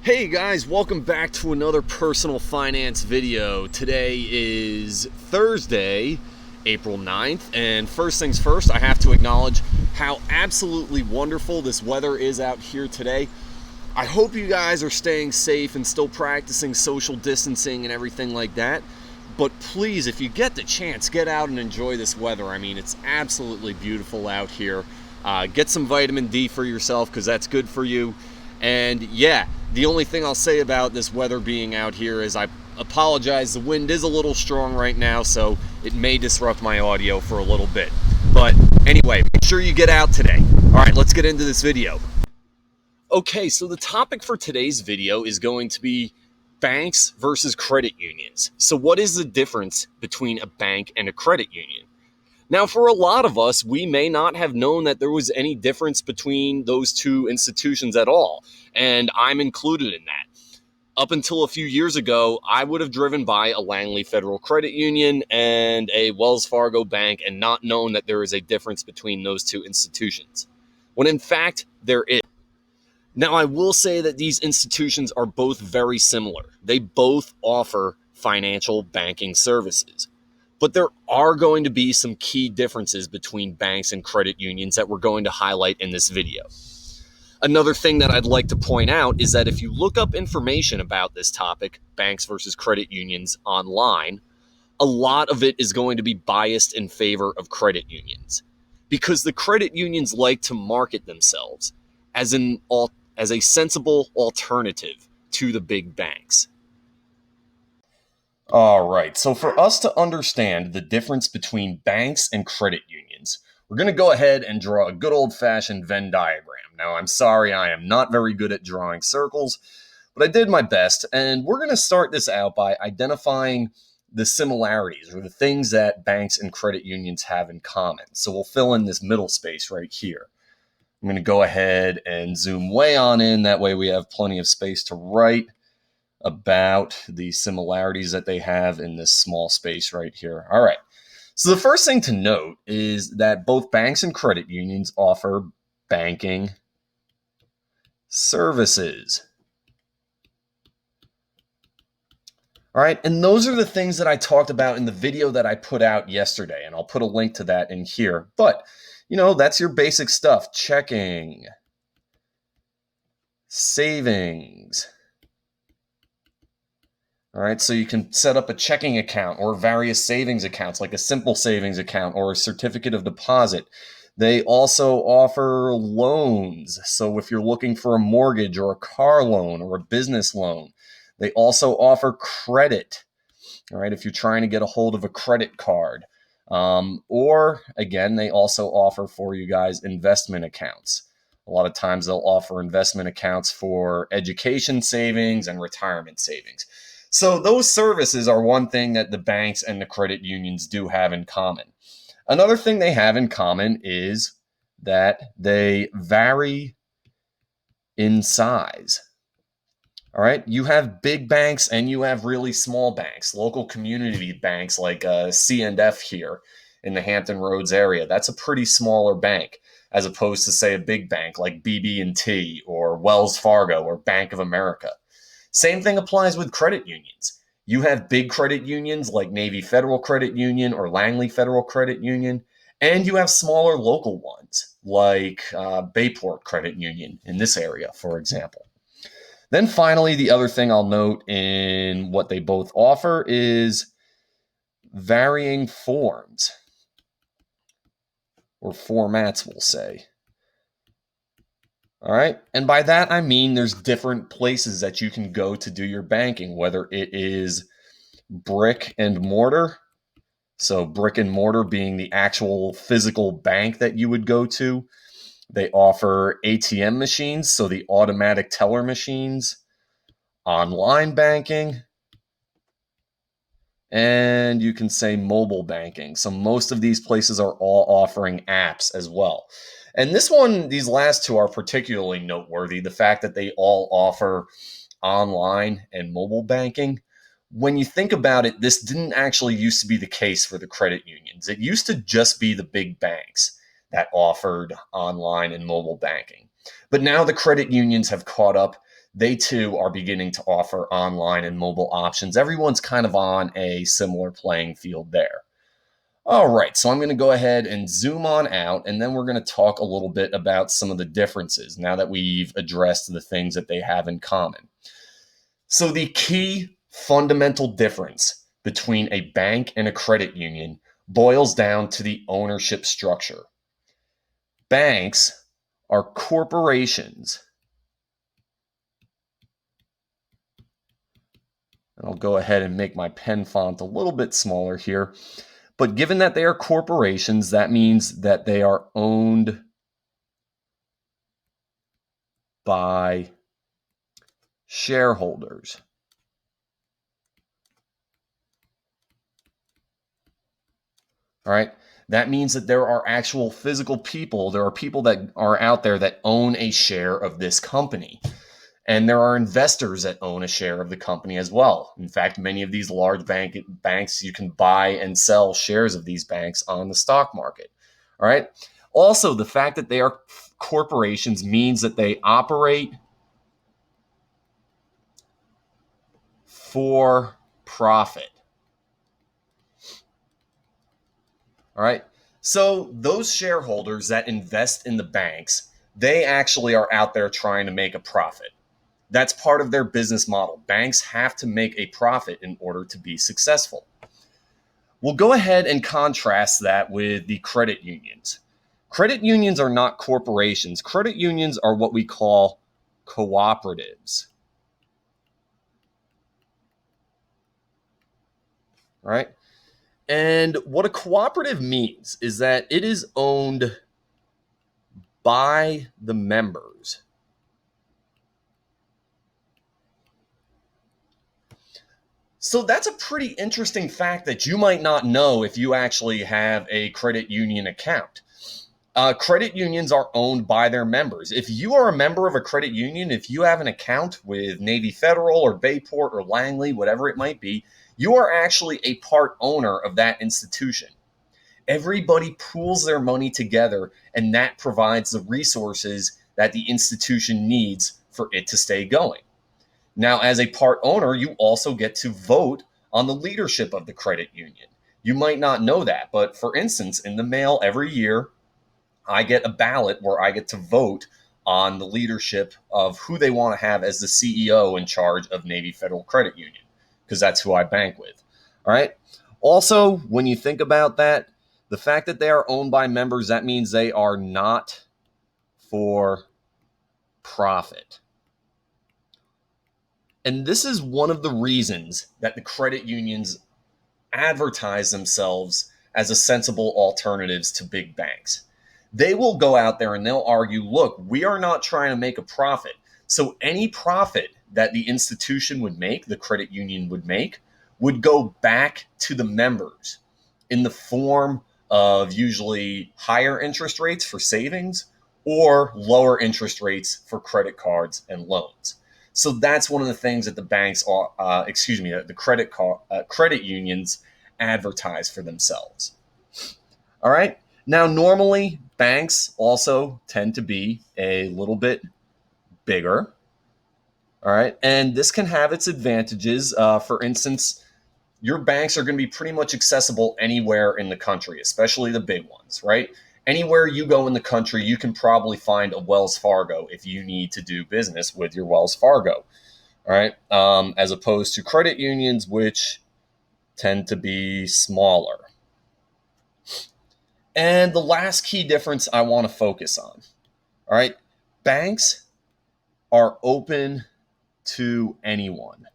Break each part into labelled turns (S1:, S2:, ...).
S1: Hey guys, welcome back to another personal finance video. Today is Thursday, April 9th, and first things first, I have to acknowledge how absolutely wonderful this weather is out here today. I hope you guys are staying safe and still practicing social distancing and everything like that. But please, if you get the chance, get out and enjoy this weather. I mean, it's absolutely beautiful out here. Get some vitamin D for yourself because that's good for you. And yeah, the only thing I'll say about this weather being out here is I apologize. The wind is a little strong right now, so it may disrupt my audio for a little bit. But anyway, make sure you get out today. All right, let's get into this video. Okay, so the topic for today's video is going to be banks versus credit unions. So what is the difference between a bank and a credit union? Now, for a lot of us, we may not have known that there was any difference between those two institutions at all, and I'm included in that. Up until a few years ago, I would have driven by a Langley Federal Credit Union and a Wells Fargo Bank and not known that there is a difference between those two institutions, when in fact there is. Now, I will say that these institutions are both very similar. They both offer financial banking services. But there are going to be some key differences between banks and credit unions that we're going to highlight in this video. Another thing that I'd like to point out is that if you look up information about this topic, banks versus credit unions, online, a lot of it is going to be biased in favor of credit unions because the credit unions like to market themselves as a sensible alternative to the big banks. All right, so for us to understand the difference between banks and credit unions, we're going to go ahead and draw a good old-fashioned Venn diagram. Now, I'm sorry, I am not very good at drawing circles, but I did my best, and we're going to start this out by identifying the similarities or the things that banks and credit unions have in common. So we'll fill in this middle space right here. I'm going to go ahead and zoom way on in. That way we have plenty of space to write about the similarities that they have in this small space right here. All right. So the first thing to note is that both banks and credit unions offer banking services. All right. And those are the things that I talked about in the video that I put out yesterday. And I'll put a link to that in here. But, that's your basic stuff. Checking, savings. All right, so you can set up a checking account or various savings accounts, like a simple savings account or a certificate of deposit. They also offer loans. So if you're looking for a mortgage or a car loan or a business loan, they also offer credit. All right, if you're trying to get a hold of a credit card. Or again, they also offer for you guys investment accounts. A lot of times they'll offer investment accounts for education savings and retirement savings. So those services are one thing that the banks and the credit unions do have in common. Another thing they have in common is that they vary in size. All right, you have big banks and you have really small banks, local community banks like C&F here in the Hampton Roads area. That's a pretty smaller bank as opposed to, say, a big bank like BB&T or Wells Fargo or Bank of America. Same thing applies with credit unions. You have big credit unions like Navy Federal Credit Union or Langley Federal Credit Union, and you have smaller local ones like Bayport Credit Union in this area, for example. Then finally, the other thing I'll note in what they both offer is varying forms or formats, we'll say. All right. And by that, I mean there's different places that you can go to do your banking, whether it is brick and mortar. So brick and mortar being the actual physical bank that you would go to. They offer ATM machines, so the automatic teller machines, online banking, and you can say mobile banking. So most of these places are all offering apps as well. And these last two are particularly noteworthy. The fact that they all offer online and mobile banking. When you think about it, this didn't actually used to be the case for the credit unions. It used to just be the big banks that offered online and mobile banking. But now the credit unions have caught up. they too are beginning to offer online and mobile options. Everyone's kind of on a similar playing field there. All right, so I'm going to go ahead and zoom on out, and then we're going to talk a little bit about some of the differences now that we've addressed the things that they have in common. So, the key fundamental difference between a bank and a credit union boils down to the ownership structure. Banks are corporations. I'll go ahead and make my pen font a little bit smaller here. But given that they are corporations, that means that they are owned by shareholders. All right. That means that there are actual physical people. There are people that are out there that own a share of this company. And there are investors that own a share of the company as well. In fact, many of these large banks, you can buy and sell shares of these banks on the stock market. All right. Also, the fact that they are corporations means that they operate for profit. All right. So those shareholders that invest in the banks, they actually are out there trying to make a profit. That's part of their business model. Banks have to make a profit in order to be successful. We'll go ahead and contrast that with the credit unions. Credit unions are not corporations. Credit unions are what we call cooperatives. All right. And what a cooperative means is that it is owned by the members. So that's a pretty interesting fact that you might not know if you actually have a credit union account. Credit unions are owned by their members. If you are a member of a credit union, if you have an account with Navy Federal or Bayport or Langley, whatever it might be, you are actually a part owner of that institution. Everybody pools their money together, and that provides the resources that the institution needs for it to stay going. Now, as a part owner, you also get to vote on the leadership of the credit union. You might not know that, but for instance, in the mail every year, I get a ballot where I get to vote on the leadership of who they want to have as the CEO in charge of Navy Federal Credit Union, because that's who I bank with. All right. Also, when you think about that, the fact that they are owned by members, that means they are not for profit. And this is one of the reasons that the credit unions advertise themselves as a sensible alternatives to big banks. They will go out there and they'll argue, look, we are not trying to make a profit. So any profit that the institution would make, the credit union would make, would go back to the members in the form of usually higher interest rates for savings or lower interest rates for credit cards and loans. So that's one of the things that the banks are, the credit unions advertise for themselves. All right. Now, normally banks also tend to be a little bit bigger. All right. And this can have its advantages. For instance, your banks are going to be pretty much accessible anywhere in the country, especially the big ones, right? Anywhere you go in the country, you can probably find a Wells Fargo if you need to do business with your Wells Fargo. All right. As opposed to credit unions, which tend to be smaller. And the last key difference I want to focus on. All right. Banks are open to anyone.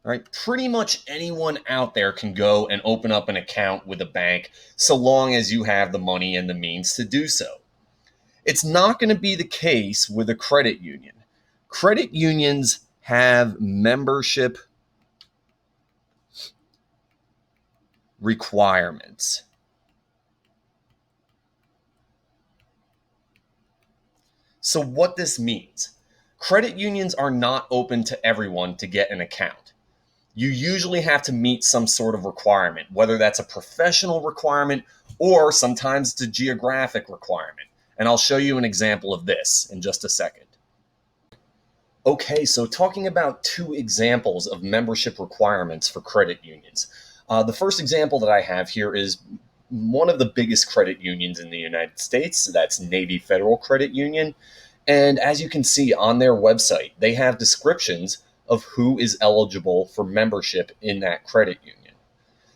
S1: All right, pretty much anyone out there can go and open up an account with a bank so long as you have the money and the means to do so. It's not going to be the case with a credit union. Credit unions have membership requirements. So what this means, credit unions are not open to everyone to get an account. you usually have to meet some sort of requirement, whether that's a professional requirement or sometimes it's a geographic requirement. And I'll show you an example of this in just a second. Okay, so talking about two examples of membership requirements for credit unions. The first example that I have here is one of the biggest credit unions in the United States. That's Navy Federal Credit Union. And as you can see on their website, they have descriptions of who is eligible for membership in that credit union.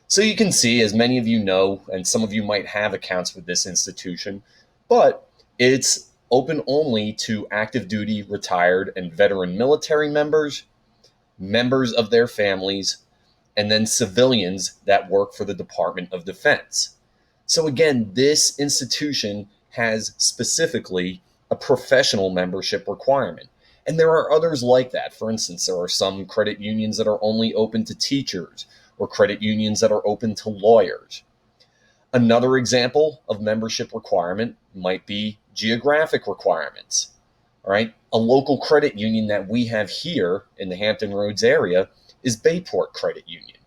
S1: So you can see, as many of you know, and some of you might have accounts with this institution, but it's open only to active duty, retired, and veteran military members, members of their families, and then civilians that work for the Department of Defense. So again, this institution has specifically a professional membership requirement. And there are others like that. For instance, there are some credit unions that are only open to teachers, or credit unions that are open to lawyers. Another example of membership requirement might be geographic requirements. All right, a local credit union that we have here in the Hampton Roads area is Bayport Credit Union.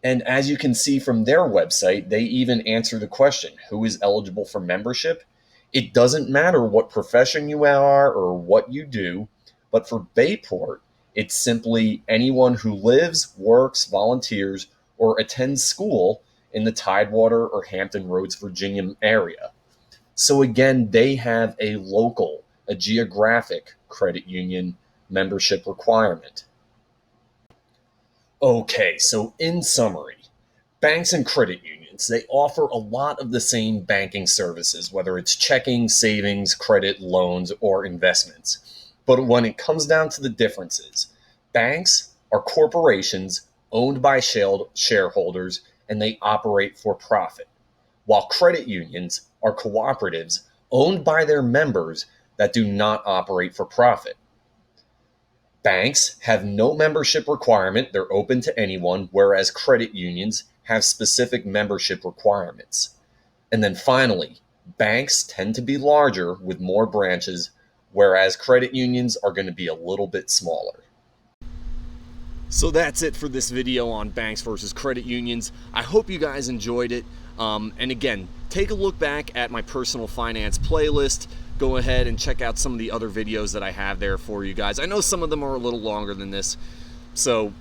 S1: And as you can see from their website, they even answer the question, who is eligible for membership? It doesn't matter what profession you are or what you do, but for Bayport, it's simply anyone who lives, works, volunteers, or attends school in the Tidewater or Hampton Roads, Virginia area. So again, they have a local, a geographic credit union membership requirement. Okay, so in summary, banks and credit unions, they offer a lot of the same banking services, whether it's checking, savings, credit, loans, or investments. But when it comes down to the differences, banks are corporations owned by shareholders and they operate for profit, while credit unions are cooperatives owned by their members that do not operate for profit. Banks have no membership requirement, they're open to anyone, whereas credit unions have specific membership requirements. And then finally, banks tend to be larger with more branches, whereas credit unions are going to be a little bit smaller. So that's it for this video on banks versus credit unions. I hope you guys enjoyed it. And again, take a look back at my personal finance playlist. Go ahead and check out some of the other videos that I have there for you guys. I know some of them are a little longer than this, so,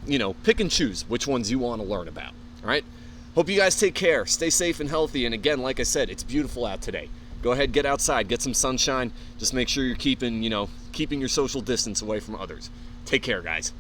S1: pick and choose which ones you want to learn about. All right? Hope you guys take care. Stay safe and healthy. And again, like I said, it's beautiful out today. Go ahead, get outside, get some sunshine. Just make sure you're keeping your social distance away from others. Take care, guys.